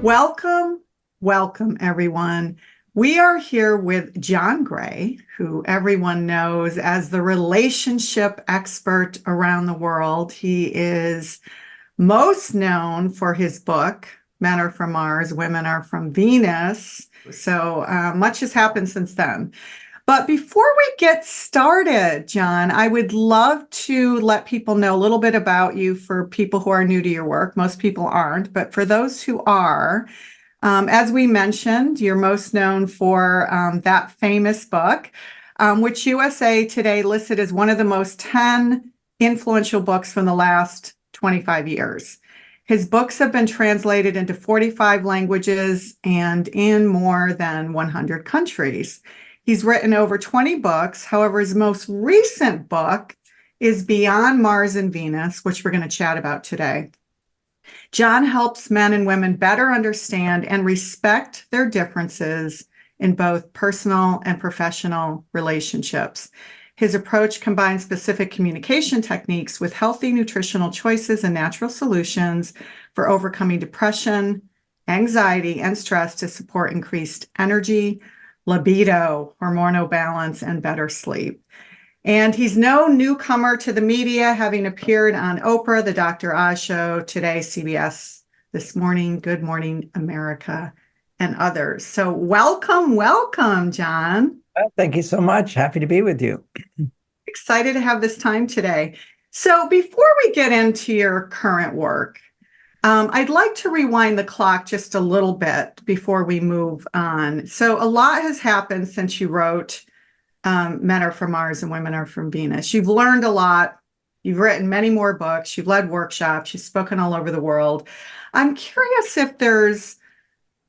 Welcome, welcome, everyone. We are here with John Gray, who everyone knows as the relationship expert around the world. He is most known for his book, Men Are From Mars, Women Are From Venus. So much has happened since then. But before we get started, John, I would love to let people know a little bit about you for people who are new to your work. Most people aren't, but for those who are, as we mentioned, you're most known for that famous book, which USA Today listed as one of the most 10 influential books from the last 25 years. His books have been translated into 45 languages and in more than 100 countries. He's written over 20 books. However, his most recent book is Beyond Mars and Venus, which we're going to chat about today. John helps men and women better understand and respect their differences in both personal and professional relationships. His approach combines specific communication techniques with healthy nutritional choices and natural solutions for overcoming depression, anxiety, and stress to support increased energy, libido, hormonal balance, and better sleep. And he's no newcomer to the media, having appeared on Oprah, The Dr. Oz Show, Today, CBS This Morning, Good Morning America, and others. So welcome, welcome, John. Thank you so much. Happy to be with you. Excited to have this time today. So before we get into your current work, I'd like to rewind the clock just a little bit before we move on. So a lot has happened since you wrote Men Are From Mars and Women Are From Venus. You've learned a lot. You've written many more books. You've led workshops. You've spoken all over the world. I'm curious if there's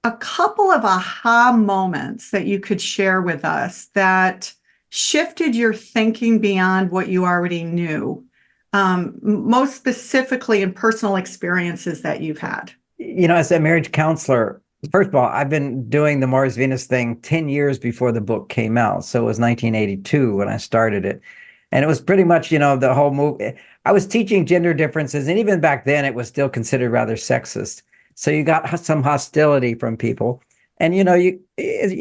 a couple of aha moments that you could share with us that shifted your thinking beyond what you already knew, most specifically in personal experiences that you've had. You know, as a marriage counselor, first of all, I've been doing the Mars-Venus thing 10 years before the book came out. So it was 1982 when I started it. And it was pretty much, you know, the whole move. I was teaching gender differences. And even back then, it was still considered rather sexist. So you got some hostility from people. And, you know, you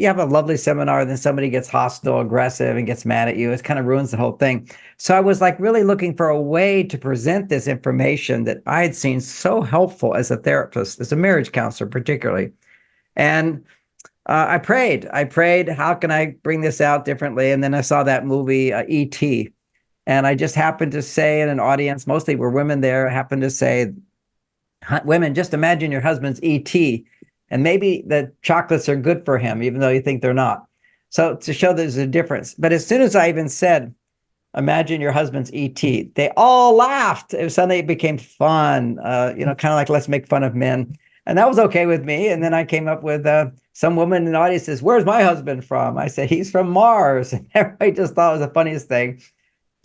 have a lovely seminar, then somebody gets hostile, aggressive, and gets mad at you. It kind of ruins the whole thing. So I was like really looking for a way to present this information that I had seen so helpful as a therapist, as a marriage counselor particularly. And I prayed, how can I bring this out differently? And then I saw that movie, E.T. And I just happened to say in an audience, mostly were women there, I happened to say, women, just imagine your husband's E.T. and maybe the chocolates are good for him, even though you think they're not. So to show there's a difference. But as soon as I even said, imagine your husband's E.T., they all laughed. Suddenly it became fun, you know, kind of like let's make fun of men. And that was okay with me. And then I came up with some woman in the audience says, where's my husband from? I said, he's from Mars. And everybody just thought it was the funniest thing.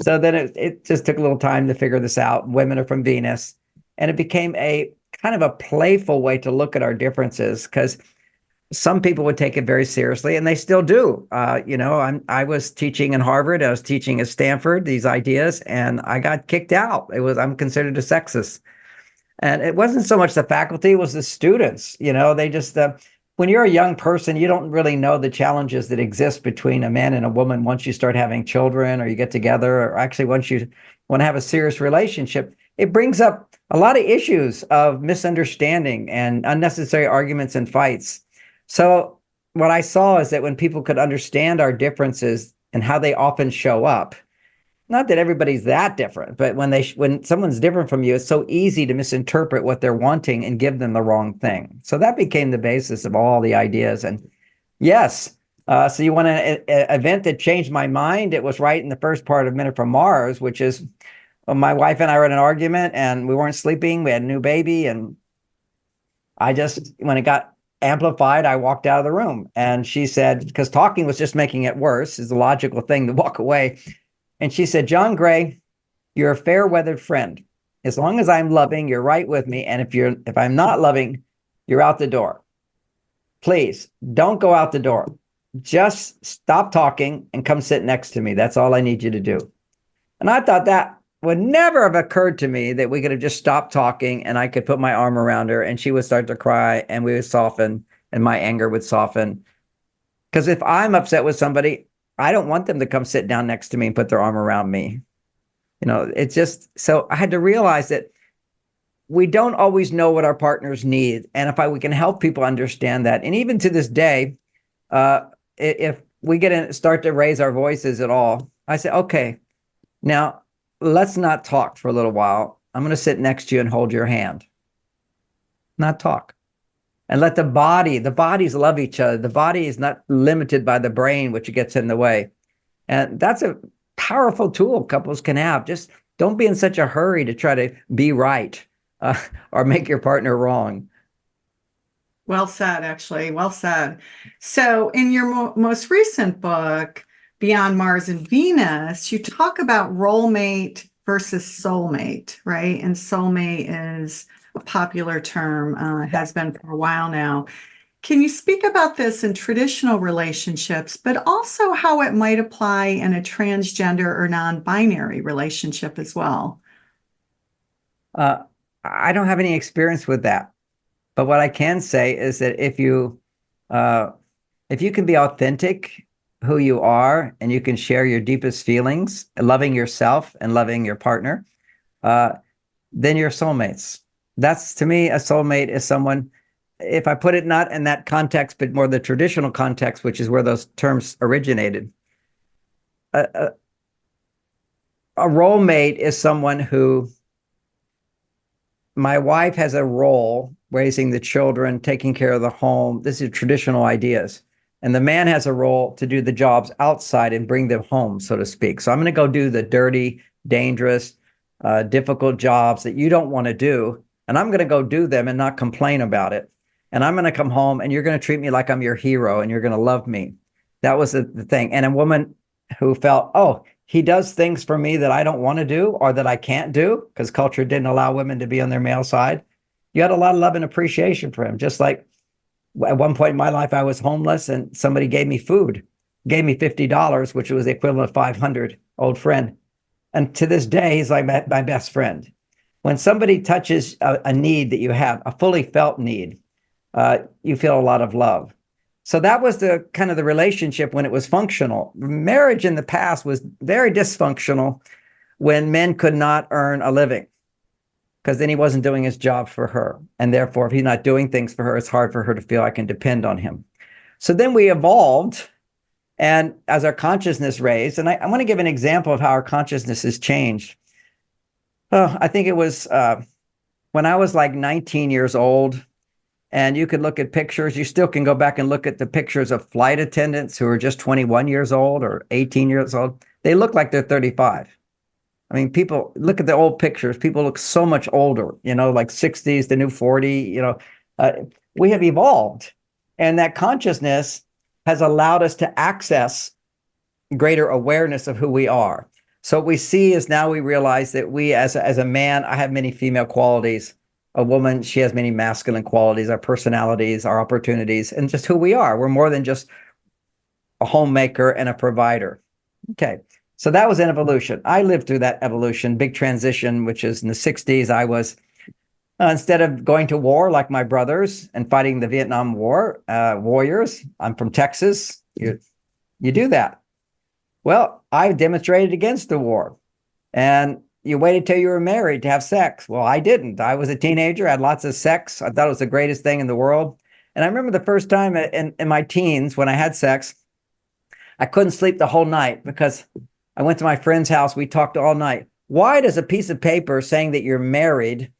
So then it just took a little time to figure this out. Women are from Venus. And it became a kind of a playful way to look at our differences because some people would take it very seriously, and they still do. You know, I was teaching in Harvard. I was teaching at Stanford, these ideas, and I got kicked out. I'm considered a sexist. And it wasn't so much the faculty, it was the students. You know, they just, when you're a young person, you don't really know the challenges that exist between a man and a woman once you start having children or you get together, or actually once you want to have a serious relationship. It brings up a lot of issues of misunderstanding and unnecessary arguments and fights. So what I saw is that when people could understand our differences and how they often show up, not that everybody's that different, but when someone's different from you, it's so easy to misinterpret what they're wanting and give them the wrong thing. So that became the basis of all the ideas. And yes, so you want an event that changed my mind? It was right in the first part of Men Are From Mars, which is my wife and I were in an argument and we weren't sleeping. We had a new baby. And I just, when it got amplified, I walked out of the room. And she said, because talking was just making it worse, is the logical thing to walk away. And she said, John Gray, you're a fair-weathered friend. As long as I'm loving, you're right with me. And if I'm not loving, you're out the door. Please don't go out the door. Just stop talking and come sit next to me. That's all I need you to do. And I thought that would never have occurred to me that we could have just stopped talking and I could put my arm around her and she would start to cry and we would soften and my anger would soften. Because if I'm upset with somebody, I don't want them to come sit down next to me and put their arm around me. It's just, so I had to realize that we don't always know what our partners need. And we can help people understand that. And even to this day, if we start to raise our voices at all, I say, okay, now let's not talk for a little while. I'm going to sit next to you and hold your hand, not talk. And let the bodies love each other. The body is not limited by the brain, which gets in the way. And that's a powerful tool couples can have. Just don't be in such a hurry to try to be right or make your partner wrong. Well said, actually. Well said. So in your most recent book, Beyond Mars and Venus, you talk about role mate versus soulmate, right? And soulmate is a popular term, has been for a while now. Can you speak about this in traditional relationships, but also how it might apply in a transgender or non-binary relationship as well? I don't have any experience with that. But what I can say is that if you can be authentic, who you are, and you can share your deepest feelings, loving yourself and loving your partner, then you're soulmates. That's, to me, a soulmate is someone, if I put it not in that context, but more the traditional context, which is where those terms originated. A role mate is someone who, my wife has a role raising the children, taking care of the home. This is traditional ideas. And the man has a role to do the jobs outside and bring them home, so to speak. So I'm going to go do the dirty, dangerous, difficult jobs that you don't want to do. And I'm going to go do them and not complain about it. And I'm going to come home and you're going to treat me like I'm your hero and you're going to love me. That was the thing. And a woman who felt, oh, he does things for me that I don't want to do or that I can't do because culture didn't allow women to be on their male side. You had a lot of love and appreciation for him. Just like at one point in my life, I was homeless and somebody gave me food, gave me $50, which was the equivalent of 500, old friend. And to this day, he's like my best friend. When somebody touches a need that you have, a fully felt need, you feel a lot of love. So that was the kind of the relationship when it was functional. Marriage in the past was very dysfunctional when men could not earn a living because then he wasn't doing his job for her. And therefore, if he's not doing things for her, it's hard for her to feel I can depend on him. So then we evolved, and as our consciousness raised, and I want to give an example of how our consciousness has changed. I think it was when I was like 19 years old, and you could look at pictures. You still can go back and look at the pictures of flight attendants who are just 21 years old or 18 years old. They look like they're 35. I mean, people look at the old pictures. People look so much older, like 60s, the new 40, we have evolved. And that consciousness has allowed us to access greater awareness of who we are. So what we see is now we realize that we, as a man, I have many female qualities. A woman, she has many masculine qualities, our personalities, our opportunities, and just who we are. We're more than just a homemaker and a provider. Okay, so that was an evolution. I lived through that evolution, big transition, which is in the 60s. I was, instead of going to war like my brothers and fighting the Vietnam War warriors, I'm from Texas, you do that. Well, I demonstrated against the war. And you waited till you were married to have sex. Well, I didn't. I was a teenager, had lots of sex. I thought it was the greatest thing in the world. And I remember the first time in my teens when I had sex, I couldn't sleep the whole night because I went to my friend's house. We talked all night. Why does a piece of paper saying that you're married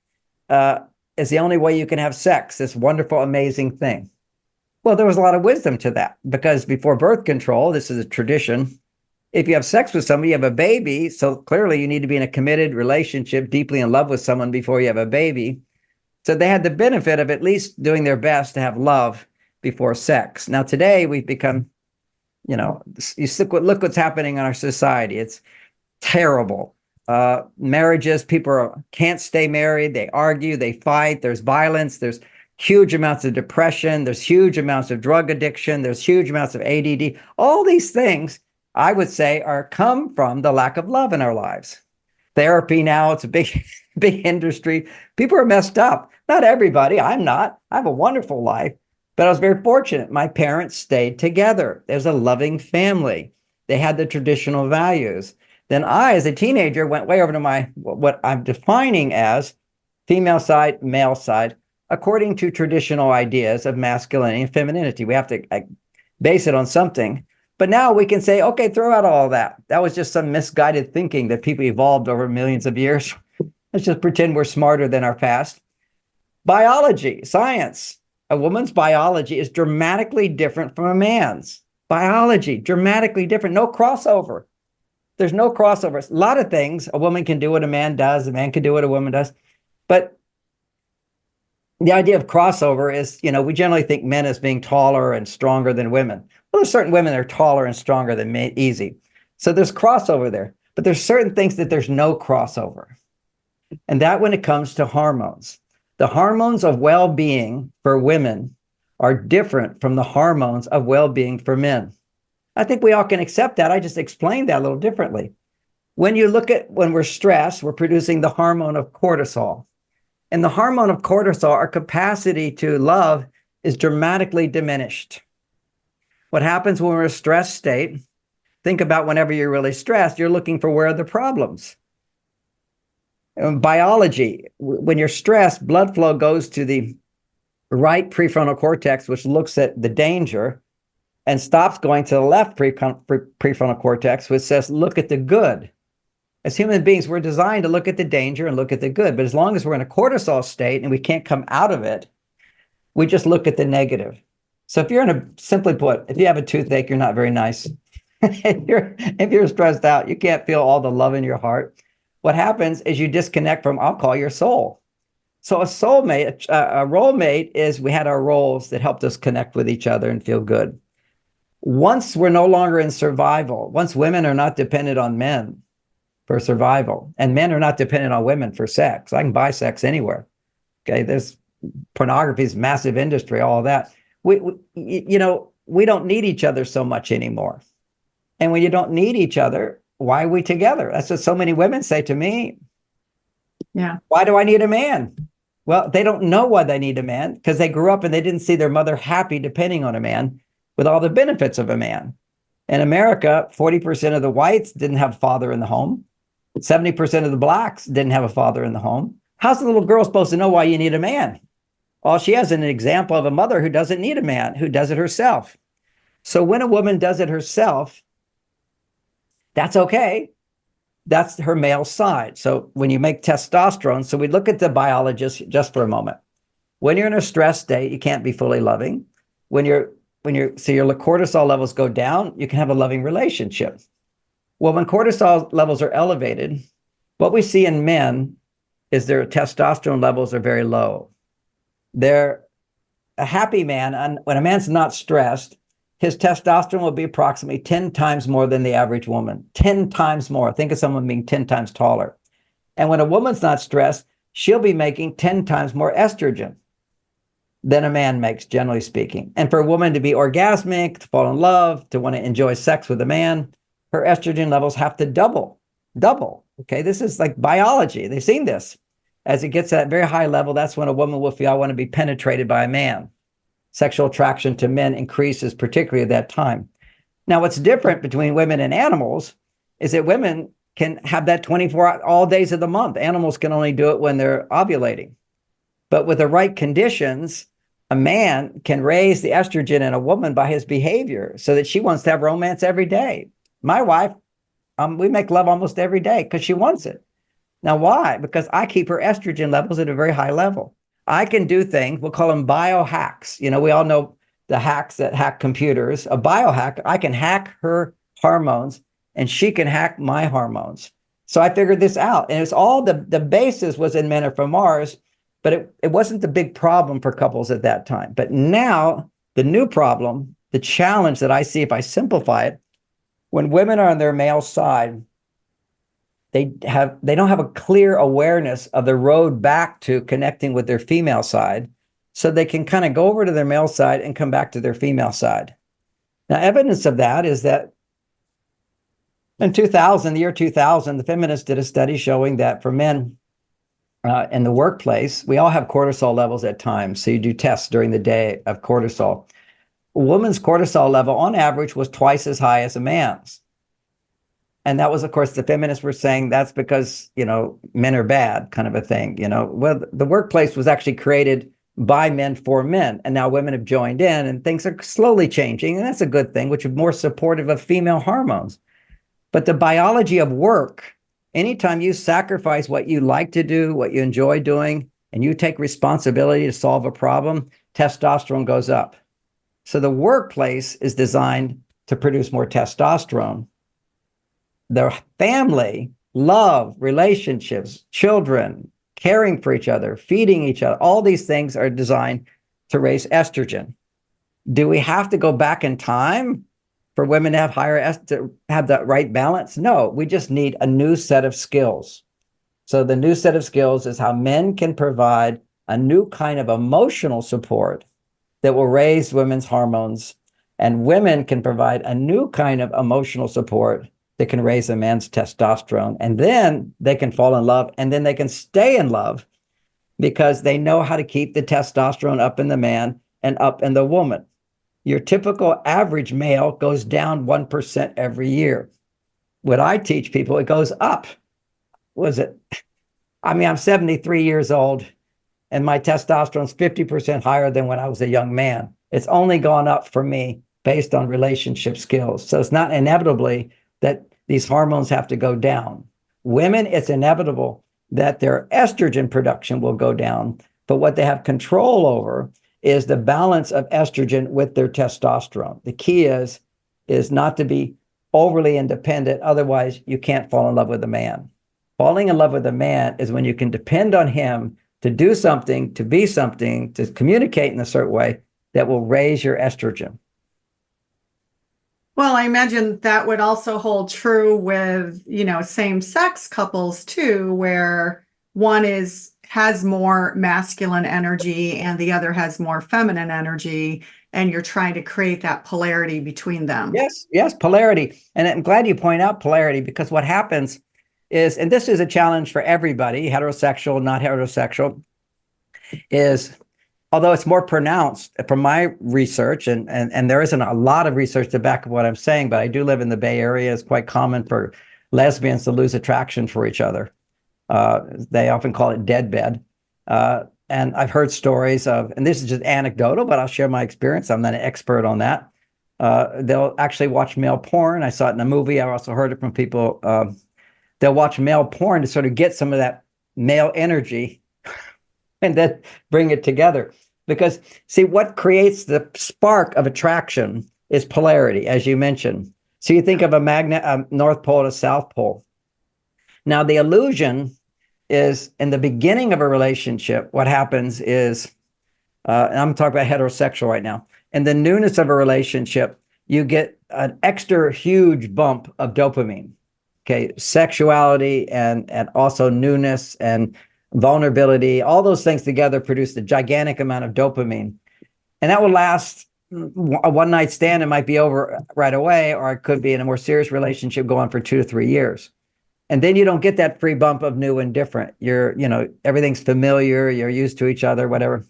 is the only way you can have sex, this wonderful, amazing thing? Well, there was a lot of wisdom to that because before birth control, this is a tradition. If you have sex with somebody, you have a baby. So clearly you need to be in a committed relationship, deeply in love with someone before you have a baby. So they had the benefit of at least doing their best to have love before sex. Now today we've become, look what's happening in our society. It's terrible. Marriages, people can't stay married. They argue, they fight. There's violence. There's huge amounts of depression. There's huge amounts of drug addiction. There's huge amounts of ADD. All these things, I would say, come from the lack of love in our lives. therapy now. It's a big, big industry. People are messed up. Not everybody. I'm not. I have a wonderful life, but I was very fortunate. My parents stayed together. There's a loving family. They had the traditional values. Then I, as a teenager, went way over to my, what I'm defining as female side, male side, according to traditional ideas of masculinity and femininity. We have to base it on something. But now we can say, okay, throw out all that. That was just some misguided thinking that people evolved over millions of years. Let's just pretend we're smarter than our past. Biology, science. A woman's biology is dramatically different from a man's. Biology, dramatically different. No crossover. There's no crossover. A lot of things, a woman can do what a man does, a man can do what a woman does. But the idea of crossover is, we generally think men as being taller and stronger than women. Well, there's certain women that are taller and stronger than men, easy. So there's crossover there. But there's certain things that there's no crossover. And that when it comes to hormones. The hormones of well-being for women are different from the hormones of well-being for men. I think we all can accept that. I just explained that a little differently. When you look at when we're stressed, we're producing the hormone of cortisol. And the hormone of cortisol, our capacity to love, is dramatically diminished. What happens when we're in a stressed state? Think about whenever you're really stressed, you're looking for where are the problems. Biology, when you're stressed, blood flow goes to the right prefrontal cortex, which looks at the danger, and stops going to the left prefrontal cortex, which says, look at the good. As human beings, we're designed to look at the danger and look at the good. But as long as we're in a cortisol state and we can't come out of it, we just look at the negative. So if you're simply put, if you have a toothache, you're not very nice. If you're stressed out, you can't feel all the love in your heart. What happens is you disconnect from, I'll call your soul. So a soulmate, a role mate is we had our roles that helped us connect with each other and feel good. Once we're no longer in survival, once women are not dependent on men for survival, and men are not dependent on women for sex. I can buy sex anywhere. Okay, there's pornography's massive industry, all of that. We don't need each other so much anymore. And when you don't need each other, why are we together? That's what so many women say to me. Yeah. Why do I need a man? Well, they don't know why they need a man because they grew up and they didn't see their mother happy depending on a man with all the benefits of a man. In America, 40% of the whites didn't have a father in the home. 70% of the blacks didn't have a father in the home. How's the little girl supposed to know why you need a man? All she has is an example of a mother who doesn't need a man, who does it herself. So when a woman does it herself, that's okay. That's her male side. So when you make testosterone, so we look at the biologist just for a moment. When you're in a stress state, you can't be fully loving. So your cortisol levels go down, you can have a loving relationship. Well, when cortisol levels are elevated, what we see in men is their testosterone levels are very low. They're a happy man, and when a man's not stressed, his testosterone will be approximately 10 times more than the average woman. 10 times more. Think of someone being 10 times taller. And when a woman's not stressed, she'll be making 10 times more estrogen than a man makes, generally speaking. And for a woman to be orgasmic, to fall in love, to want to enjoy sex with a man, her estrogen levels have to double. Okay, this is like biology. They've seen this. As it gets to that very high level, that's when a woman will feel, I want to be penetrated by a man. Sexual attraction to men increases, particularly at that time. Now, what's different between women and animals is that women can have that 24 all days of the month. Animals can only do it when they're ovulating. But with the right conditions, a man can raise the estrogen in a woman by his behavior so that she wants to have romance every day. My wife, we make love almost every day because she wants it. Now, why? Because I keep her estrogen levels at a very high level. I can do things, we'll call them biohacks. We all know the hacks that hack computers. A biohack, I can hack her hormones and she can hack my hormones. So I figured this out. And it's all the basis was in Men Are From Mars, but it wasn't the big problem for couples at that time. But now the new problem, the challenge that I see if I simplify it, when women are on their male side, they don't have a clear awareness of the road back to connecting with their female side. So they can kind of go over to their male side and come back to their female side. Now, evidence of that is that In 2000, the year 2000, the feminists did a study showing that for men in the workplace, we all have cortisol levels at times. So you do tests during the day of cortisol. A woman's cortisol level on average was twice as high as a man's. And that was, of course, the feminists were saying that's because, men are bad, kind of a thing. Well, the workplace was actually created by men for men. And now women have joined in and things are slowly changing. And that's a good thing, which is more supportive of female hormones. But the biology of work, anytime you sacrifice what you like to do, what you enjoy doing, and you take responsibility to solve a problem, testosterone goes up. So the workplace is designed to produce more testosterone. The family, love, relationships, children, caring for each other, feeding each other, all these things are designed to raise estrogen. Do we have to go back in time for women to have to have that right balance? No, we just need a new set of skills. So the new set of skills is how men can provide a new kind of emotional support that will raise women's hormones, and women can provide a new kind of emotional support that can raise a man's testosterone. And then they can fall in love, and then they can stay in love because they know how to keep the testosterone up in the man and up in the woman. Your typical average male goes down 1% every year. What I teach people, it goes up. I'm 73 years old and my testosterone is 50% higher than when I was a young man. It's only gone up for me based on relationship skills. So it's not inevitably that these hormones have to go down. Women, it's inevitable that their estrogen production will go down, but what they have control over is the balance of estrogen with their testosterone. The key is not to be overly independent. Otherwise, you can't fall in love with a man. Falling in love with a man is when you can depend on him to do something, to be something, to communicate in a certain way that will raise your estrogen. Well, I imagine that would also hold true with, same-sex couples too, where one has more masculine energy and the other has more feminine energy, and you're trying to create that polarity between them. Yes, polarity. And I'm glad you point out polarity, because what happens is, and this is a challenge for everybody, heterosexual, not heterosexual, is although it's more pronounced from my research, and there isn't a lot of research to back up what I'm saying, but I do live in the Bay Area. It's quite common for lesbians to lose attraction for each other. They often call it deadbed. And I've heard stories of, and this is just anecdotal, but I'll share my experience. I'm not an expert on that. They'll actually watch male porn. I saw it in a movie. I also heard it from people. They'll watch male porn to sort of get some of that male energy and then bring it together. Because, see, what creates the spark of attraction is polarity, as you mentioned. So you think of a magnet, a North Pole and a South Pole. Now, the illusion is in the beginning of a relationship, what happens is, and I'm talking about heterosexual right now, in the newness of a relationship, you get an extra huge bump of dopamine. Okay, sexuality and also newness and vulnerability, all those things together produce a gigantic amount of dopamine. And that will last a one-night stand. It might be over right away, or it could be in a more serious relationship go on for 2 to 3 years. And then you don't get that free bump of new and different. Everything's familiar, you're used to each other, whatever.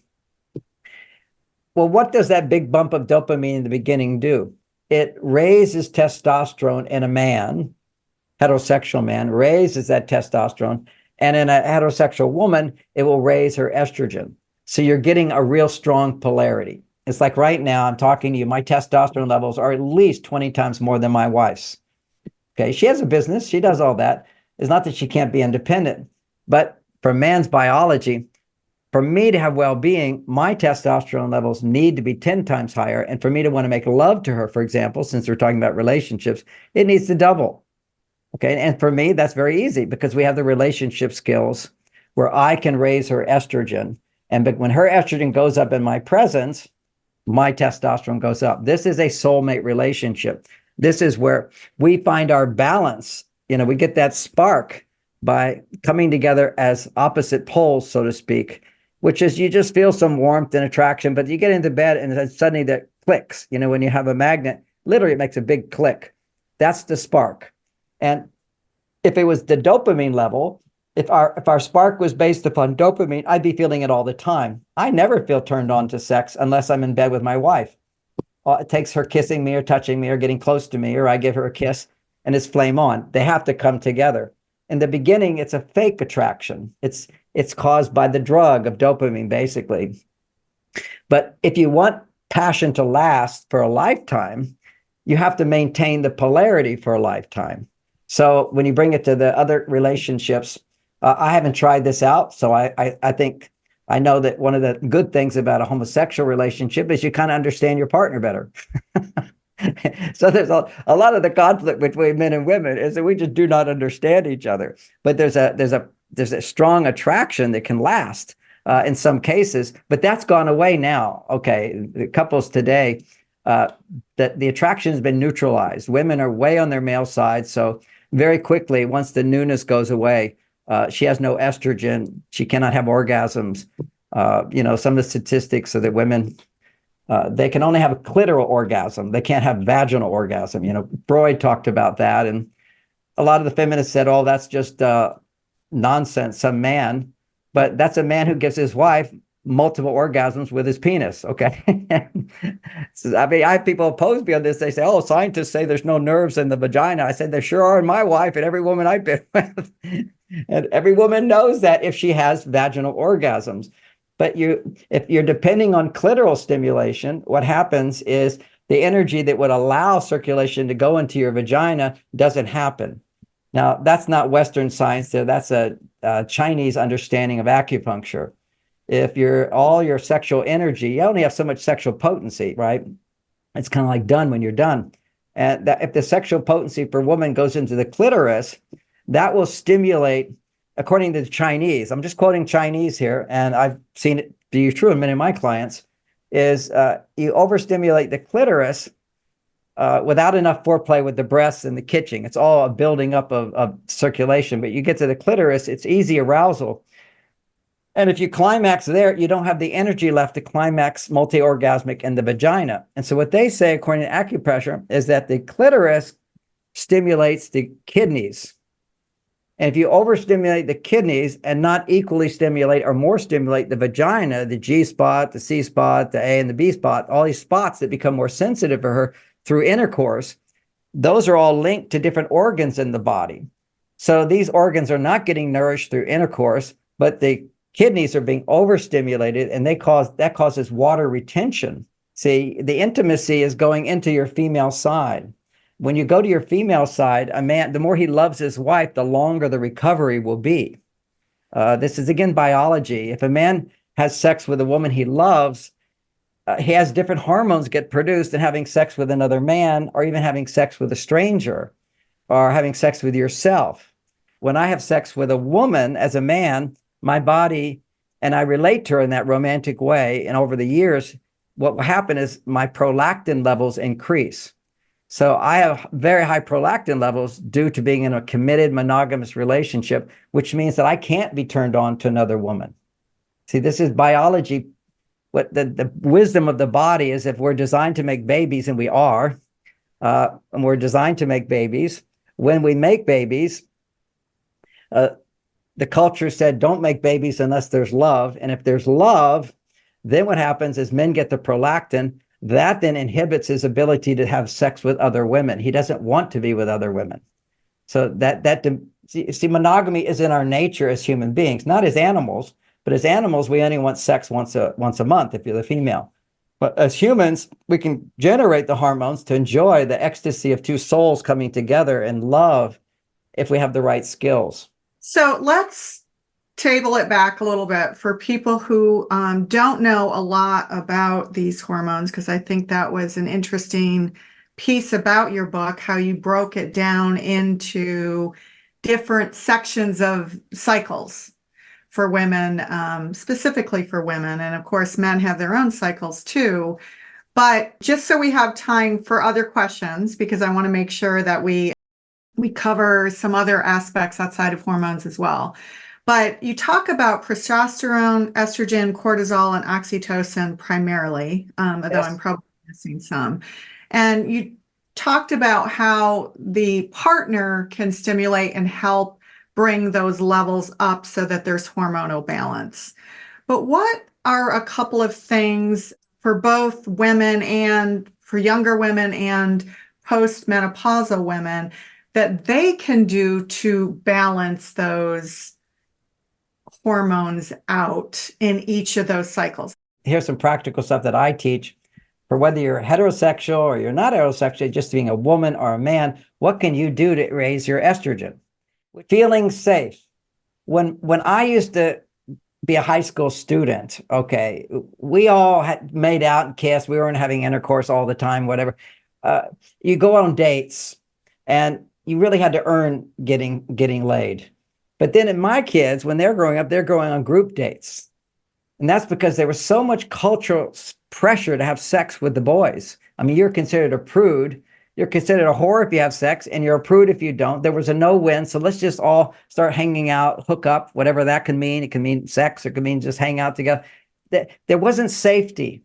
Well, what does that big bump of dopamine in the beginning do? It raises testosterone in a man, heterosexual man, raises that testosterone. And in a heterosexual woman, it will raise her estrogen. So you're getting a real strong polarity. It's like right now, I'm talking to you, my testosterone levels are at least 20 times more than my wife's. Okay, she has a business, she does all that. It's not that she can't be independent, but for man's biology, for me to have well-being, my testosterone levels need to be 10 times higher. And for me to want to make love to her, for example, since we're talking about relationships, it needs to double. Okay, and for me, that's very easy because we have the relationship skills where I can raise her estrogen. And when her estrogen goes up in my presence, my testosterone goes up. This is a soulmate relationship. This is where we find our balance. We get that spark by coming together as opposite poles, so to speak, which is you just feel some warmth and attraction, but you get into bed and then suddenly that clicks. When you have a magnet, literally it makes a big click. That's the spark. And if it was the dopamine level, if our spark was based upon dopamine, I'd be feeling it all the time. I never feel turned on to sex unless I'm in bed with my wife. It takes her kissing me or touching me or getting close to me, or I give her a kiss, and it's flame on. They have to come together. In the beginning, it's a fake attraction. It's caused by the drug of dopamine, basically. But if you want passion to last for a lifetime, you have to maintain the polarity for a lifetime. So when you bring it to the other relationships, I haven't tried this out. So I think I know that one of the good things about a homosexual relationship is you kind of understand your partner better. So there's a lot of the conflict between men and women is that we just do not understand each other. But there's a strong attraction that can last in some cases, but that's gone away now. Okay, the couples today, that the attraction has been neutralized. Women are way on their male side, so very quickly, once the newness goes away, she has no estrogen. She cannot have orgasms. Some of the statistics are that women, they can only have a clitoral orgasm. They can't have vaginal orgasm. Freud talked about that. And a lot of the feminists said, oh, that's just nonsense, some man. But that's a man who gives his wife multiple orgasms with his penis, okay? So, I mean, I have people oppose me on this. They say, oh, scientists say there's no nerves in the vagina. I said, there sure are in my wife and every woman I've been with. And every woman knows that if she has vaginal orgasms. But if you're depending on clitoral stimulation, what happens is the energy that would allow circulation to go into your vagina doesn't happen. Now, that's not Western science. That's a Chinese understanding of acupuncture. If all your sexual energy, you only have so much sexual potency, right? It's kind of like done when you're done. And that if the sexual potency for women goes into the clitoris, that will stimulate, according to the Chinese, I'm just quoting Chinese here, and I've seen it be true in many of my clients, is you overstimulate the clitoris without enough foreplay with the breasts and the kitching. It's all a building up of circulation, but you get to the clitoris, it's easy arousal. And if you climax there, you don't have the energy left to climax multi-orgasmic in the vagina. And so what they say, according to acupressure, is that the clitoris stimulates the kidneys. And if you overstimulate the kidneys and not equally stimulate or more stimulate the vagina, the G spot, the C spot, the A and the B spot, all these spots that become more sensitive for her through intercourse, those are all linked to different organs in the body. So these organs are not getting nourished through intercourse, but the kidneys are being overstimulated, and that causes water retention. See, the intimacy is going into your female side. When you go to your female side, a man, the more he loves his wife, the longer the recovery will be. This is, again, biology. If a man has sex with a woman he loves, he has different hormones get produced than having sex with another man, or even having sex with a stranger, or having sex with yourself. When I have sex with a woman as a man, my body, and I relate to her in that romantic way, and over the years, what will happen is my prolactin levels increase. So I have very high prolactin levels due to being in a committed monogamous relationship, which means that I can't be turned on to another woman. See, this is biology. What the wisdom of the body is, if we're designed to make babies, and we are, and we're designed to make babies, when we make babies, the culture said, don't make babies unless there's love. And if there's love, then what happens is men get the prolactin. That then inhibits his ability to have sex with other women. He doesn't want to be with other women. So see, monogamy is in our nature as human beings, not as animals, but as animals, we only want sex once a month if you're the female. But as humans, we can generate the hormones to enjoy the ecstasy of two souls coming together in love if we have the right skills. So let's table it back a little bit for people who don't know a lot about these hormones, because I think that was an interesting piece about your book, how you broke it down into different sections of cycles for women, specifically for women. And of course, men have their own cycles too. But just so we have time for other questions, because I want to make sure that we cover some other aspects outside of hormones as well. But you talk about progesterone, estrogen, cortisol, and oxytocin primarily, although I'm probably missing some. And you talked about how the partner can stimulate and help bring those levels up so that there's hormonal balance. But what are a couple of things for both women and for younger women and postmenopausal women that they can do to balance those hormones out in each of those cycles? Here's some practical stuff that I teach for whether you're heterosexual or you're not heterosexual, just being a woman or a man. What can you do to raise your estrogen? Feeling safe. When I used to be a high school student, okay, we all had made out and kissed. We weren't having intercourse all the time, whatever. You go on dates and you really had to earn getting laid. But then in my kids, when they're growing up, they're going on group dates. And that's because there was so much cultural pressure to have sex with the boys. I mean, you're considered a prude. You're considered a whore if you have sex, and you're a prude if you don't. There was a no-win, so let's just all start hanging out, hook up, whatever that can mean. It can mean sex, or it can mean just hang out together. There wasn't safety.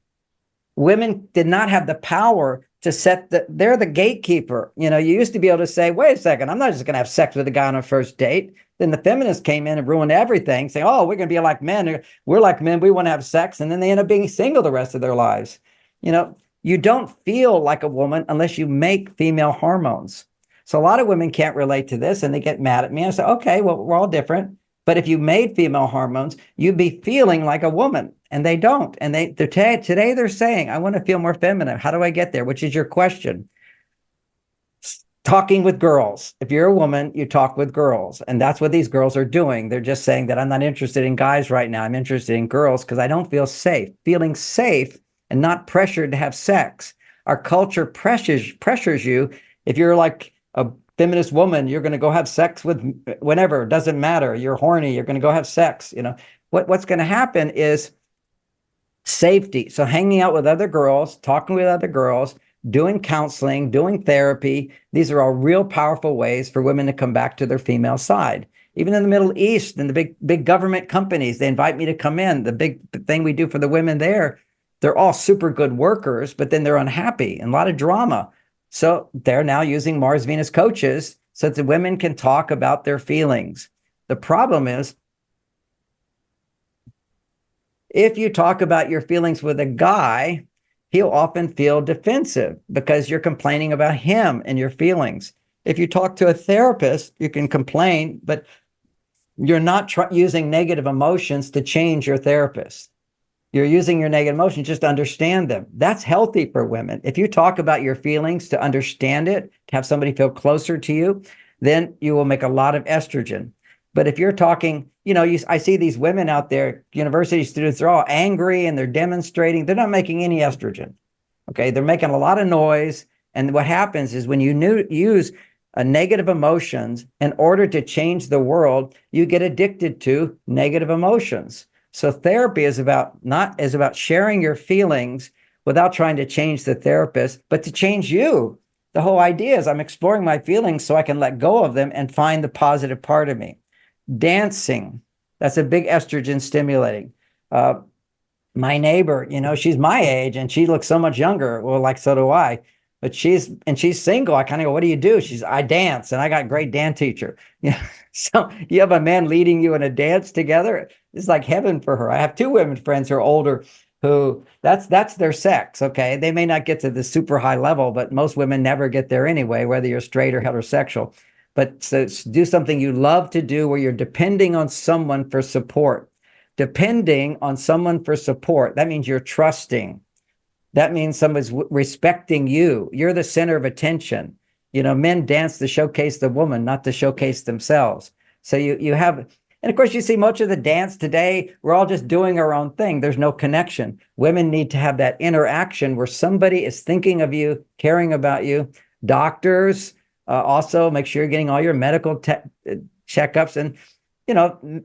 Women did not have the power to set they're the gatekeeper. You know, you used to be able to say, wait a second, I'm not just going to have sex with a guy on a first date. Then the feminists came in and ruined everything, saying, oh, we're going to be like men. We're like men. We want to have sex. And then they end up being single the rest of their lives. You know, you don't feel like a woman unless you make female hormones. So a lot of women can't relate to this and they get mad at me. I say, okay, well, we're all different. But if you made female hormones, you'd be feeling like a woman. And they don't. And today they're saying, I want to feel more feminine. How do I get there? Which is your question. Talking with girls. If you're a woman, you talk with girls. And that's what these girls are doing. They're just saying that I'm not interested in guys right now. I'm interested in girls because I don't feel safe. Feeling safe and not pressured to have sex. Our culture pressures you. If you're like a feminist woman, you're going to go have sex with whenever. It doesn't matter. You're horny. You're going to go have sex. You know, what's going to happen is safety. So hanging out with other girls, talking with other girls, doing counseling, doing therapy. These are all real powerful ways for women to come back to their female side. Even in the Middle East and the big government companies, they invite me to come in. The big thing we do for the women there, they're all super good workers, but then they're unhappy and a lot of drama. So they're now using Mars Venus coaches so that the women can talk about their feelings. The problem is, if you talk about your feelings with a guy, he'll often feel defensive because you're complaining about him and your feelings. If you talk to a therapist, you can complain, but you're not using negative emotions to change your therapist. You're using your negative emotions just to understand them. That's healthy for women. If you talk about your feelings to understand it, to have somebody feel closer to you, then you will make a lot of estrogen. But if you're talking, you know, I see these women out there, university students, they're all angry and they're demonstrating. They're not making any estrogen. Okay, they're making a lot of noise. And what happens is when you use negative emotions in order to change the world, you get addicted to negative emotions. So therapy is about sharing your feelings without trying to change the therapist, but to change you. The whole idea is I'm exploring my feelings so I can let go of them and find the positive part of me. Dancing, that's a big estrogen stimulating. My neighbor, you know, she's my age and she looks so much younger. Well, like, so do I. But she's single. I kind of go, what do you do? I dance, and I got a great dance teacher. You know, so you have a man leading you in a dance together. It's like heaven for her. I have two women friends who are older who that's their sex. Okay. They may not get to the super high level, but most women never get there anyway, whether you're straight or heterosexual. But so do something you love to do where you're depending on someone for support. Depending on someone for support. That means you're trusting. That means someone's respecting you. You're the center of attention. You know, men dance to showcase the woman, not to showcase themselves. So you have, and of course you see much of the dance today, we're all just doing our own thing. There's no connection. Women need to have that interaction where somebody is thinking of you, caring about you. Doctors, also make sure you're getting all your medical checkups. And, you know,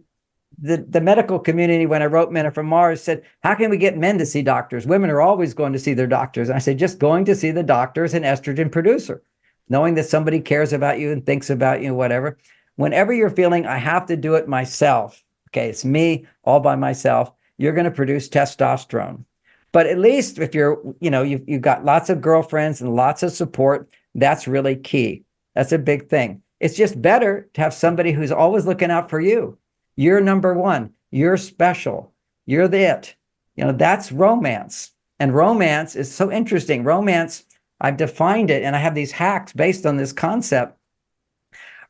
the medical community, when I wrote Men Are From Mars, said, how can we get men to see doctors? Women are always going to see their doctors. And I said, just going to see the doctor is an estrogen producer. Knowing that somebody cares about you and thinks about you, whatever. Whenever you're feeling, I have to do it myself. Okay, it's me all by myself. You're going to produce testosterone. But at least if you're, you know, you've got lots of girlfriends and lots of support, That's really key. That's a big thing. It's just better to have somebody who's always looking out for you. You're number one. You're special. You're the it. You know, that's romance. And romance is so interesting. Romance, I've defined it, and I have these hacks based on this concept.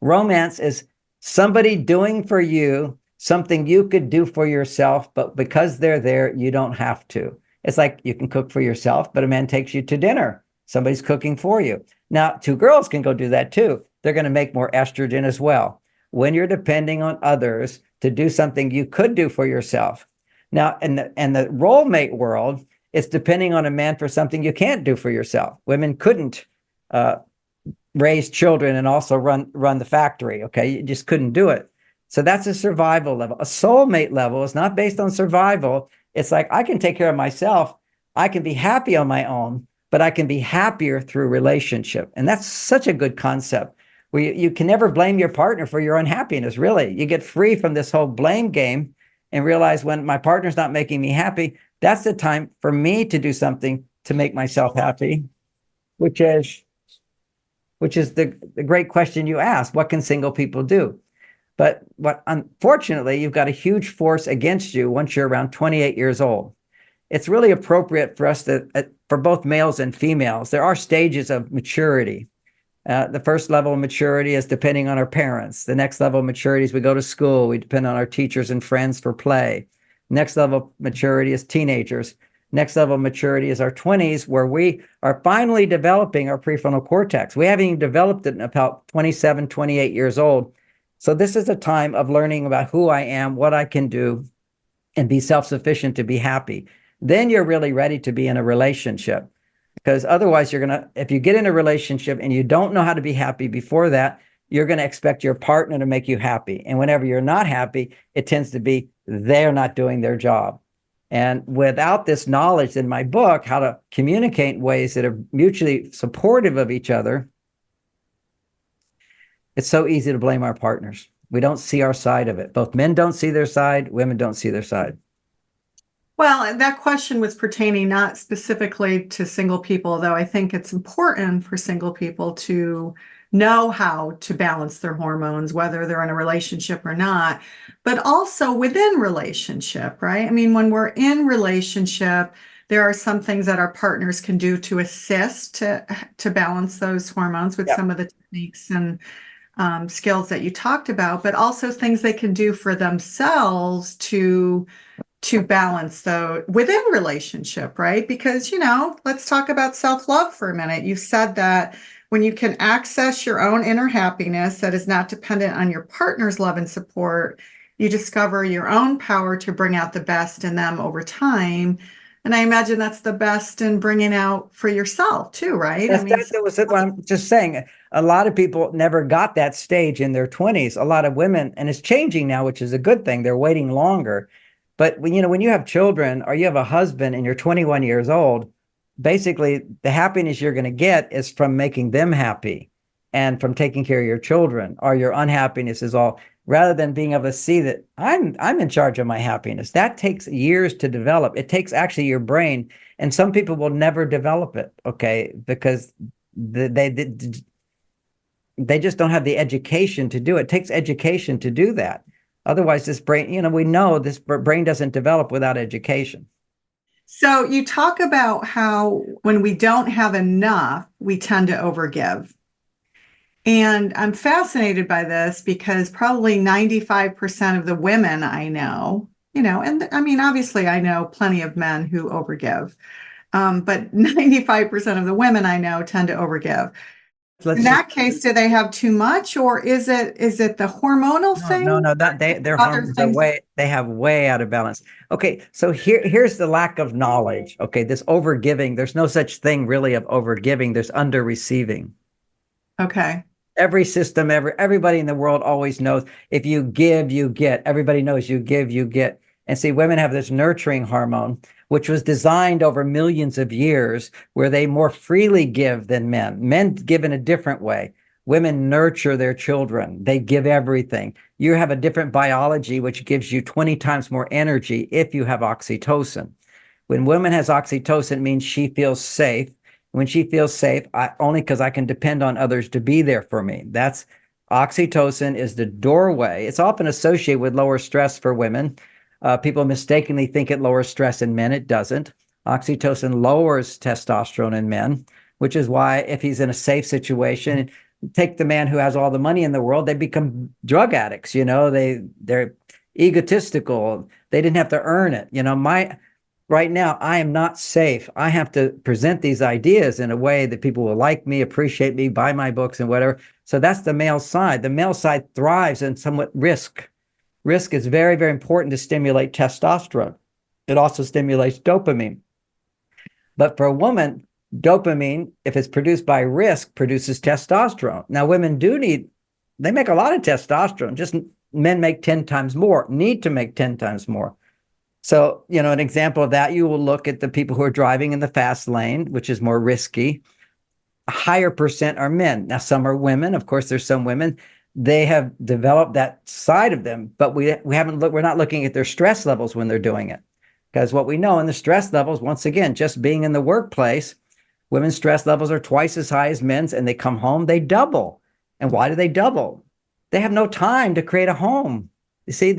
Romance is somebody doing for you something you could do for yourself, but because they're there, you don't have to. It's like you can cook for yourself, but a man takes you to dinner. Somebody's cooking for you. Now, two girls can go do that too. They're going to make more estrogen as well. When you're depending on others to do something you could do for yourself. Now, in the role mate world, it's depending on a man for something you can't do for yourself. Women couldn't raise children and also run the factory. Okay, you just couldn't do it. So that's a survival level. A soulmate level is not based on survival. It's like, I can take care of myself. I can be happy on my own, but I can be happier through relationship. And that's such a good concept. Where you can never blame your partner for your unhappiness, really. You get free from this whole blame game and realize when my partner's not making me happy, that's the time for me to do something to make myself happy, which is the great question you asked. What can single people do? But unfortunately, you've got a huge force against you once you're around 28 years old. It's really appropriate for us for both males and females. There are stages of maturity. The first level of maturity is depending on our parents. The next level of maturity is we go to school. We depend on our teachers and friends for play. Next level of maturity is teenagers. Next level of maturity is our 20s, where we are finally developing our prefrontal cortex. We haven't even developed it in about 27, 28 years old. So this is a time of learning about who I am, what I can do, and be self-sufficient to be happy. Then you're really ready to be in a relationship. Because otherwise, if you get in a relationship and you don't know how to be happy before that, you're going to expect your partner to make you happy. And whenever you're not happy, it tends to be they're not doing their job. And without this knowledge in my book, how to communicate in ways that are mutually supportive of each other, it's so easy to blame our partners. We don't see our side of it. Both men don't see their side, women don't see their side. Well, that question was pertaining not specifically to single people, though I think it's important for single people to know how to balance their hormones, whether they're in a relationship or not, but also within relationship, right? I mean, when we're in relationship, there are some things that our partners can do to assist to balance those hormones with some of the techniques and skills that you talked about, but also things they can do for themselves to balance though within relationship, right? Because, let's talk about self-love for a minute. You said that when you can access your own inner happiness that is not dependent on your partner's love and support, you discover your own power to bring out the best in them over time. And I imagine that's the best in bringing out for yourself too, right? That was what I'm just saying. A lot of people never got that stage in their 20s. A lot of women, and it's changing now, which is a good thing. They're waiting longer. But when you have children or you have a husband and you're 21 years old, basically the happiness you're going to get is from making them happy and from taking care of your children. Or your unhappiness is all, rather than being able to see that I'm in charge of my happiness. That takes years to develop. It takes actually your brain, and some people will never develop it, okay, because they just don't have the education to do it. It takes education to do that. Otherwise, this brain, we know this brain doesn't develop without education. So you talk about how when we don't have enough, we tend to overgive. And I'm fascinated by this because probably 95% of the women I know, and I mean, obviously I know plenty of men who overgive, but 95% of the women I know tend to overgive. In that case, do they have too much, or is it the hormonal thing? No, their hormones are they have way out of balance. Okay, so here's the lack of knowledge. Okay, this overgiving, there's no such thing really of overgiving. There's under receiving. Okay. Every system, everybody in the world always knows if you give, you get. Everybody knows you give, you get. And see, women have this nurturing hormone, which was designed over millions of years, where they more freely give than men. Men give in a different way. Women nurture their children. They give everything. You have a different biology, which gives you 20 times more energy if you have oxytocin. When women has oxytocin, it means she feels safe. When she feels safe, only because I can depend on others to be there for me. That's oxytocin is the doorway. It's often associated with lower stress for women. People mistakenly think it lowers stress in men. It doesn't. Oxytocin lowers testosterone in men, which is why if he's in a safe situation, take the man who has all the money in the world, they become drug addicts. They're egotistical. They didn't have to earn it. Right now, I am not safe. I have to present these ideas in a way that people will like me, appreciate me, buy my books and whatever. So that's the male side. The male side thrives in somewhat risk. Risk is very, very important to stimulate testosterone. It also stimulates dopamine. But for a woman, dopamine, if it's produced by risk, produces testosterone. Now, women they make a lot of testosterone, just men make 10 times more, need to make 10 times more. So, an example of that, you will look at the people who are driving in the fast lane, which is more risky. A higher percent are men. Now, some are women. Of course, there's some women. They have developed that side of them, but we're not looking at their stress levels when they're doing it. Because what we know in the stress levels, once again, just being in the workplace, women's stress levels are twice as high as men's, and they come home, they double. And why do they double? They have no time to create a home. You see,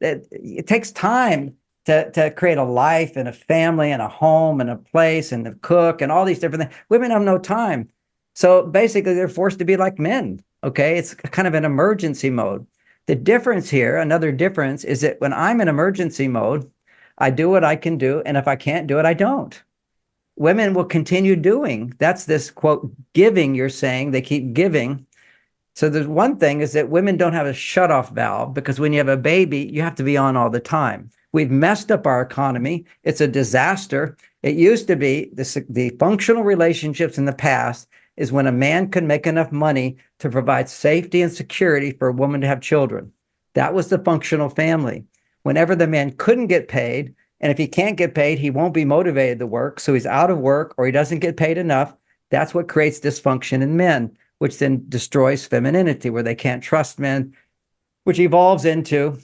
it takes time to create a life and a family and a home and a place and to cook and all these different things. Women have no time. So basically, they're forced to be like men. Okay. It's kind of an emergency mode. The difference here, another difference, is that when I'm in emergency mode, I do what I can do. And if I can't do it, I don't. Women will continue doing. That's this quote, giving, you're saying. They keep giving. So there's one thing is that women don't have a shutoff valve, because when you have a baby, you have to be on all the time. We've messed up our economy. It's a disaster. It used to be the functional relationships in the past is when a man could make enough money to provide safety and security for a woman to have children. That was the functional family. Whenever the man couldn't get paid, and if he can't get paid, he won't be motivated to work. So he's out of work or he doesn't get paid enough. That's what creates dysfunction in men, which then destroys femininity, where they can't trust men, which evolves into,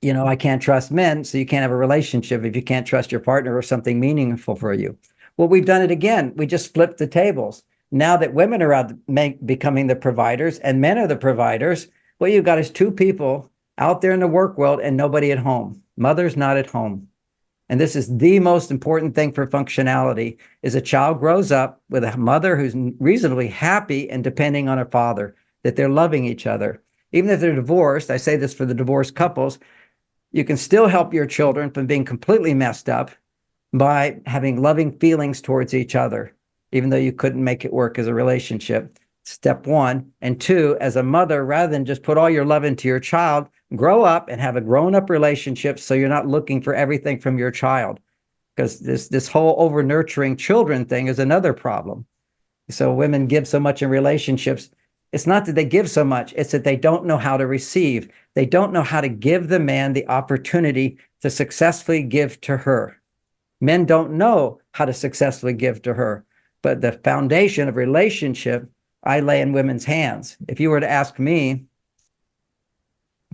I can't trust men, so you can't have a relationship if you can't trust your partner or something meaningful for you. Well, we've done it again. We just flipped the tables. Now that women are out becoming the providers and men are the providers, what you've got is two people out there in the work world and nobody at home. Mother's not at home. And this is the most important thing for functionality, is a child grows up with a mother who's reasonably happy and depending on her father, that they're loving each other. Even if they're divorced, I say this for the divorced couples, you can still help your children from being completely messed up by having loving feelings towards each other, even though you couldn't make it work as a relationship. Step one. And two, as a mother, rather than just put all your love into your child, grow up and have a grown-up relationship so you're not looking for everything from your child. Because this whole over-nurturing children thing is another problem. So women give so much in relationships. It's not that they give so much, it's that they don't know how to receive. They don't know how to give the man the opportunity to successfully give to her. Men don't know how to successfully give to her. But the foundation of relationship, I lay in women's hands. If you were to ask me,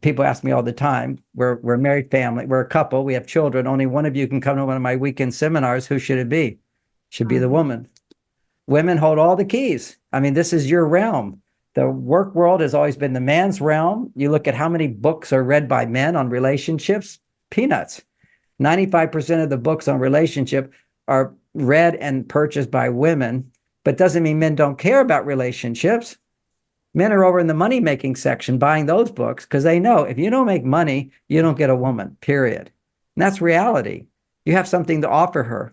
people ask me all the time, we're a married family, we're a couple, we have children, only one of you can come to one of my weekend seminars, who should it be? Should be the woman. Women hold all the keys. I mean, this is your realm. The work world has always been the man's realm. You look at how many books are read by men on relationships, peanuts. 95% of the books on relationship are read and purchased by women, but doesn't mean men don't care about relationships. Men are over in the money-making section buying those books because they know if you don't make money, you don't get a woman, period. And that's reality. You have something to offer her.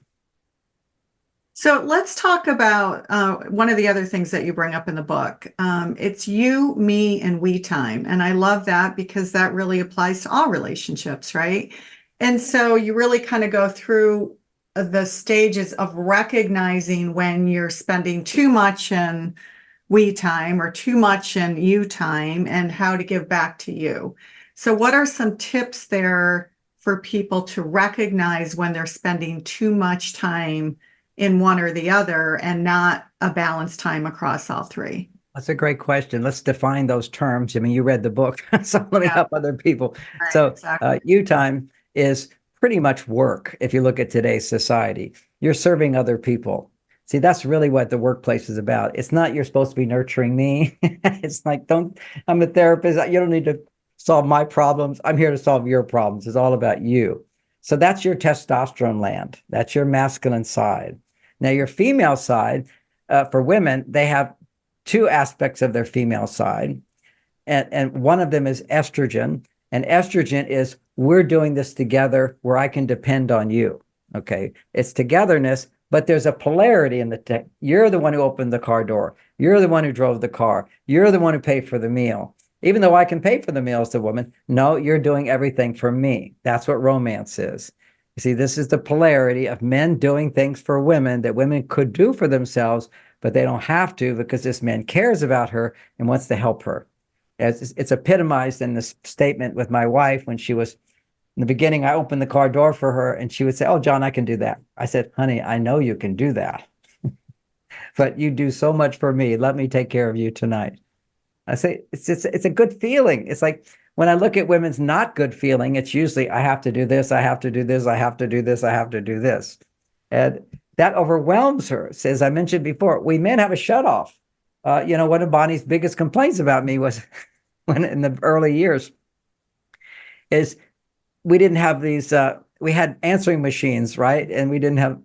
So let's talk about one of the other things that you bring up in the book. It's you, me, and we time. And I love that because that really applies to all relationships, right? And so you really kind of go through the stages of recognizing when you're spending too much in we time or too much in you time and how to give back to you. So what are some tips there for people to recognize when they're spending too much time in one or the other and not a balanced time across all three? That's a great question. Let's define those terms. I mean, you read the book, so let me help other people. Right, so exactly. you time is pretty much work. If you look at today's society, you're serving other people. See, that's really what the workplace is about. It's not you're supposed to be nurturing me. It's like, I'm a therapist. You don't need to solve my problems. I'm here to solve your problems. It's all about you. So that's your testosterone land. That's your masculine side. Now, your female side, for women, they have two aspects of their female side. And one of them is estrogen. And estrogen is, we're doing this together where I can depend on you. Okay. It's togetherness, but there's a polarity in the you're the one who opened the car door. You're the one who drove the car. You're the one who paid for the meal. Even though I can pay for the meal as a woman, no, you're doing everything for me. That's what romance is. You see, this is the polarity of men doing things for women that women could do for themselves, but they don't have to because this man cares about her and wants to help her. It's epitomized in this statement with my wife when she was, in the beginning, I opened the car door for her and she would say, "Oh, John, I can do that." I said, "Honey, I know you can do that, but you do so much for me. Let me take care of you tonight." I say, it's a good feeling. It's like when I look at women's not good feeling, it's usually, I have to do this, I have to do this, I have to do this, I have to do this. And that overwhelms her. As I mentioned before, we men have a shutoff. One of Bonnie's biggest complaints about me was when in the early years is we didn't have these, we had answering machines, right? And we didn't have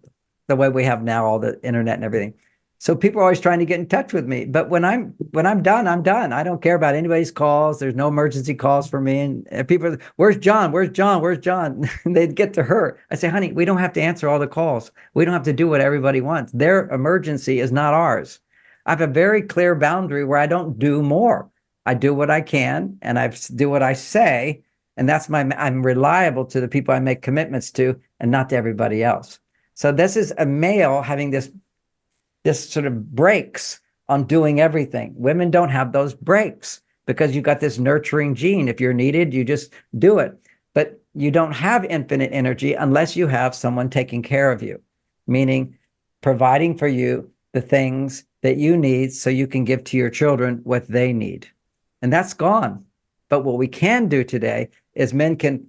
the way we have now, all the internet and everything. So people are always trying to get in touch with me. But when I'm done, I'm done. I don't care about anybody's calls. There's no emergency calls for me. And people are, "Where's John? Where's John? Where's John?" And they'd get to her. I say, "Honey, we don't have to answer all the calls. We don't have to do what everybody wants. Their emergency is not ours." I have a very clear boundary where I don't do more. I do what I can and I do what I say. And I'm reliable to the people I make commitments to and not to everybody else. So this is a male having this sort of breaks on doing everything. Women don't have those breaks because you've got this nurturing gene. If you're needed, you just do it. But you don't have infinite energy unless you have someone taking care of you, meaning providing for you the things that you need so you can give to your children what they need. And that's gone. But what we can do today is men can,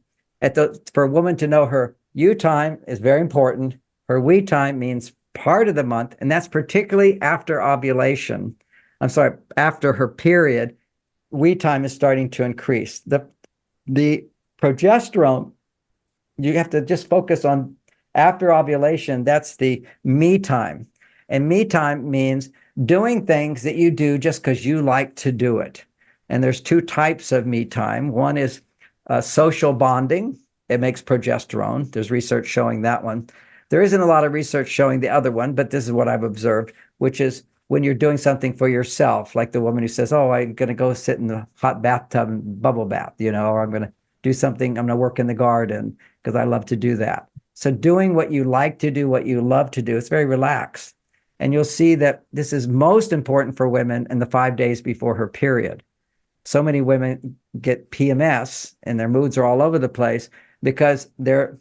for a woman to know her you time is very important. Her we time means part of the month, and that's particularly after ovulation. After her period, we time is starting to increase. The progesterone, you have to just focus on after ovulation. That's the me time. And me time means doing things that you do just because you like to do it. And there's two types of me time. One is social bonding. It makes progesterone. There's research showing that one. There isn't a lot of research showing the other one, but this is what I've observed, which is when you're doing something for yourself, like the woman who says, "Oh, I'm going to go sit in the hot bathtub and bubble bath, or I'm going to do something, I'm going to work in the garden because I love to do that." So doing what you like to do, what you love to do, it's very relaxed. And you'll see that this is most important for women in the 5 days before her period. So many women get PMS and their moods are all over the place because they're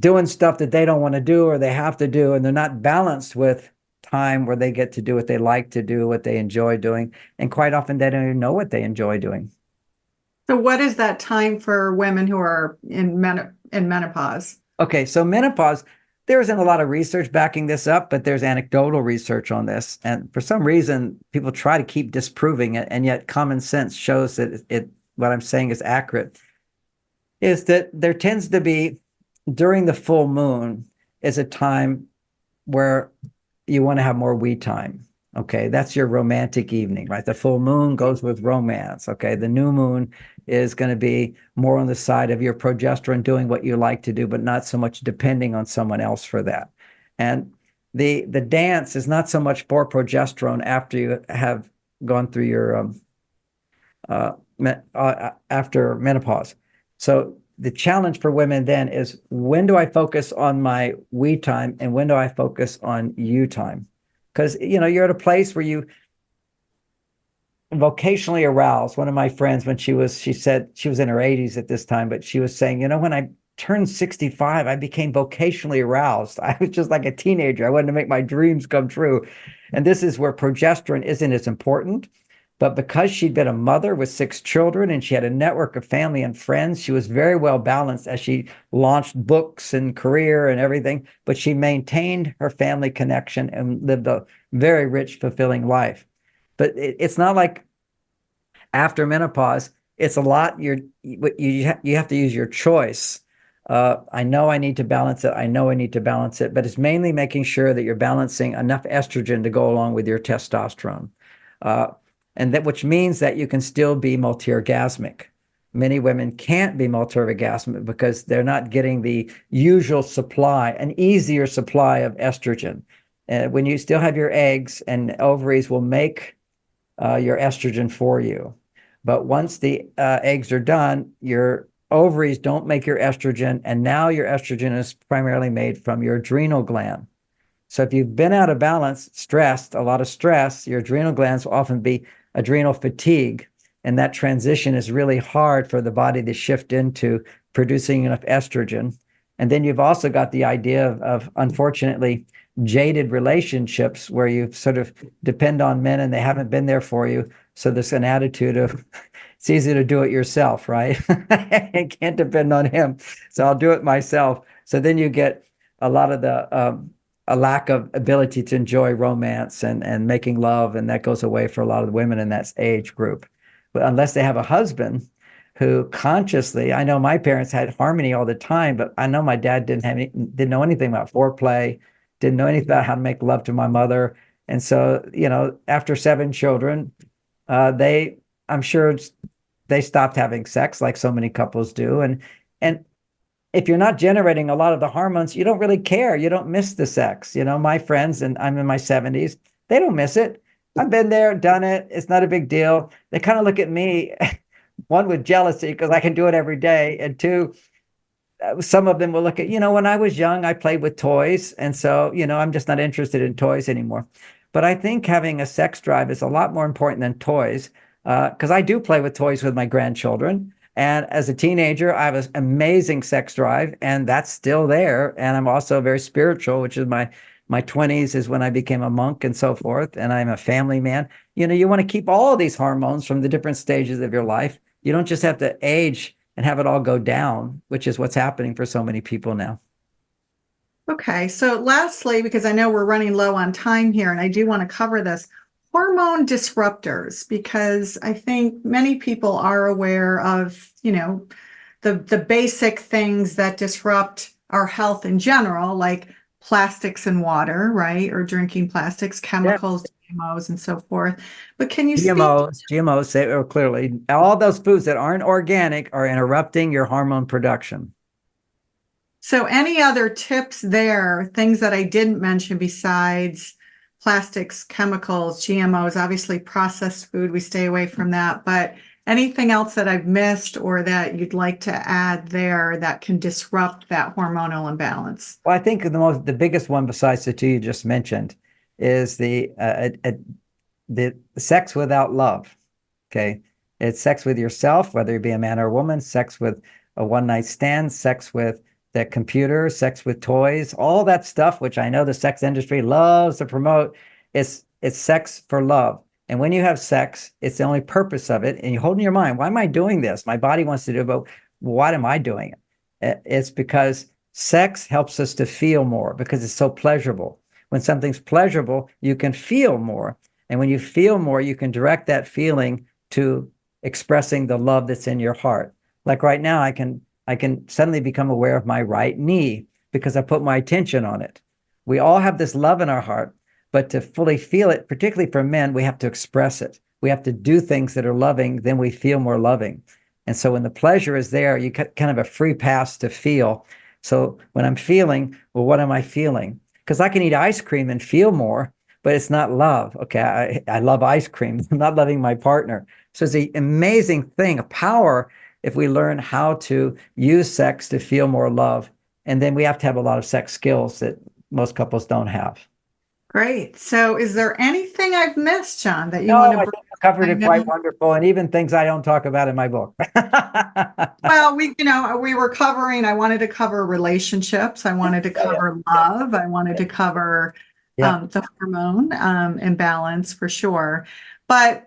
doing stuff that they don't want to do or they have to do, and they're not balanced with time where they get to do what they like to do, what they enjoy doing. And quite often they don't even know what they enjoy doing. So what is that time for women who are in menopause? Okay, so menopause, there isn't a lot of research backing this up, but there's anecdotal research on this. And for some reason, people try to keep disproving it, and yet common sense shows that what I'm saying is accurate, is that there tends to be, during the full moon, is a time where you want to have more we time. Okay, that's your romantic evening, right? The full moon goes with romance. Okay, the new moon is going to be more on the side of your progesterone doing what you like to do, but not so much depending on someone else for that. And the dance is not so much for progesterone after you have gone through your after menopause. So the challenge for women then is, when do I focus on my we time and when do I focus on you time? Because, you're at a place where you vocationally aroused. One of my friends, she said she was in her 80s at this time, but she was saying, when I turned 65, I became vocationally aroused. I was just like a teenager. I wanted to make my dreams come true. And this is where progesterone isn't as important. But because she'd been a mother with 6 children and she had a network of family and friends, she was very well balanced as she launched books and career and everything. But she maintained her family connection and lived a very rich, fulfilling life. But it's not like after menopause, it's a lot. You have to use your choice. I know I need to balance it. I know I need to balance it, but it's mainly making sure that you're balancing enough estrogen to go along with your testosterone. And that, which means that you can still be multi-orgasmic. Many women can't be multi-orgasmic because they're not getting the usual supply, an easier supply of estrogen. When you still have your eggs, and ovaries will make your estrogen for you. But once the eggs are done, your ovaries don't make your estrogen, and now your estrogen is primarily made from your adrenal gland. So if you've been out of balance, stressed, a lot of stress, your adrenal glands will often be adrenal fatigue, and that transition is really hard for the body to shift into producing enough estrogen. And then you've also got the idea of unfortunately, jaded relationships where you sort of depend on men and they haven't been there for you. So there's an attitude of, it's easy to do it yourself, right? I can't depend on him, so I'll do it myself. So then you get a lot of the, a lack of ability to enjoy romance and making love, and that goes away for a lot of the women in that age group. But unless they have a husband who consciously, I know my parents had harmony all the time, but I know my dad didn't know anything about foreplay, didn't know anything about how to make love to my mother. And so, after 7 children, I'm sure they stopped having sex like so many couples do. And if you're not generating a lot of the hormones, you don't really care. You don't miss the sex. My friends, and I'm in my 70s, they don't miss it. I've been there, done it. It's not a big deal. They kind of look at me, one, with jealousy because I can do it every day. And 2, some of them will look at, when I was young, I played with toys. And so, I'm just not interested in toys anymore. But I think having a sex drive is a lot more important than toys, because I do play with toys with my grandchildren. And as a teenager, I have an amazing sex drive, and that's still there. And I'm also very spiritual, which is my 20s is when I became a monk and so forth. And I'm a family man. You want to keep all of these hormones from the different stages of your life. You don't just have to age and have it all go down, which is what's happening for so many people now. Okay. So lastly, because I know we're running low on time here, and I do want to cover this, hormone disruptors, because I think many people are aware of, the basic things that disrupt our health in general, like plastics and water, right? Or drinking plastics, chemicals, GMOs, and so forth. But can you GMOs say clearly, all those foods that aren't organic are interrupting your hormone production. So any other tips there, things that I didn't mention besides plastics, chemicals, GMOs, obviously processed food, we stay away from that, but anything else that I've missed or that you'd like to add there that can disrupt that hormonal imbalance? Well, I think the biggest one besides the 2 you just mentioned is the sex without love. Okay. It's sex with yourself, whether you be a man or a woman, sex with a one-night stand, sex with the computer, sex with toys, all that stuff, which I know the sex industry loves to promote. It's sex for love. And when you have sex, it's the only purpose of it. And you hold in your mind, why am I doing this? My body wants to do it, but why am I doing it? It's because sex helps us to feel more because it's so pleasurable. When something's pleasurable, you can feel more. And when you feel more, you can direct that feeling to expressing the love that's in your heart. Like right now, I can suddenly become aware of my right knee because I put my attention on it. We all have this love in our heart, but to fully feel it, particularly for men, we have to express it. We have to do things that are loving, then we feel more loving. And so when the pleasure is there, you kind of a free pass to feel. So when I'm feeling, well, what am I feeling? Because I can eat ice cream and feel more, but it's not love. Okay, I love ice cream. I'm not loving my partner. So it's an amazing thing, a power, if we learn how to use sex to feel more love. And then we have to have a lot of sex skills that most couples don't have. Great. So is there anything I've missed, John, that you want to bring? I covered it quite wonderful, and even things I don't talk about in my book. Well, we were covering, I wanted to cover relationships. I wanted to cover love. I wanted to cover the hormone imbalance for sure. But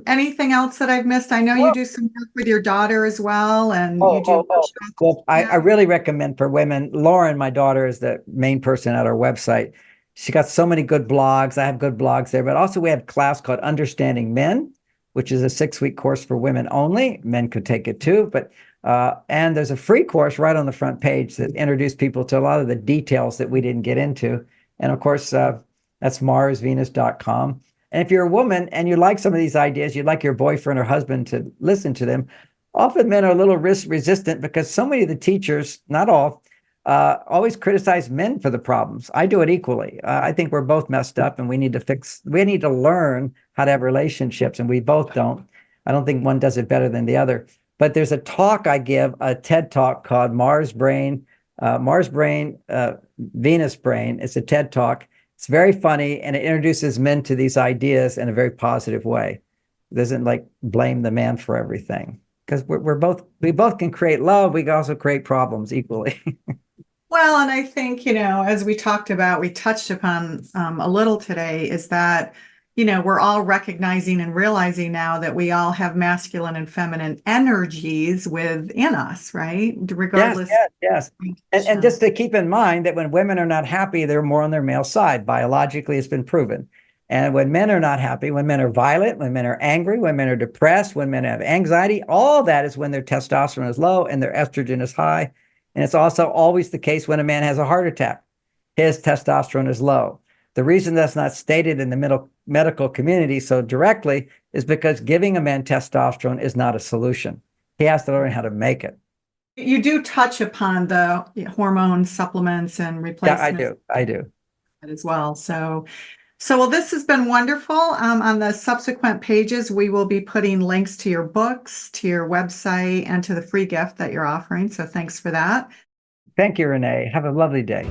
anything else that I've missed? I know you do some work with your daughter as well, and you do workshops. Well, I really recommend for women. Lauren, my daughter, is the main person at our website. She got so many good blogs. I have good blogs there, but also we have a class called Understanding Men, which is a 6-week course for women only. Men could take it too, but and there's a free course right on the front page that introduced people to a lot of the details that we didn't get into. And of course, that's marsvenus.com. And if you're a woman and you like some of these ideas, you'd like your boyfriend or husband to listen to them, often men are a little risk resistant because so many of the teachers, not all, always criticize men for the problems. I do it equally. I think we're both messed up and we need to learn how to have relationships, and we both don't. I don't think one does it better than the other. But there's a talk I give, a TED talk called Mars Brain, Venus Brain. It's a TED talk. It's very funny, and it introduces men to these ideas in a very positive way. It doesn't like blame the man for everything, because we both can create love. We can also create problems equally. Well, and I think, as we talked about, we touched upon a little today, is that, we're all recognizing and realizing now that we all have masculine and feminine energies within us, right? Regardless. Yes. And just to keep in mind that when women are not happy, they're more on their male side. Biologically, it's been proven. And when men are not happy, when men are violent, when men are angry, when men are depressed, when men have anxiety, all that is when their testosterone is low and their estrogen is high. And it's also always the case when a man has a heart attack. His testosterone is low. The reason that's not stated in the medical community so directly is because giving a man testosterone is not a solution. He has to learn how to make it. You do touch upon the hormone supplements and replacements. Yeah, I do. As well. So well, this has been wonderful. On the subsequent pages, we will be putting links to your books, to your website, and to the free gift that you're offering. So thanks for that. Thank you, Renee. Have a lovely day.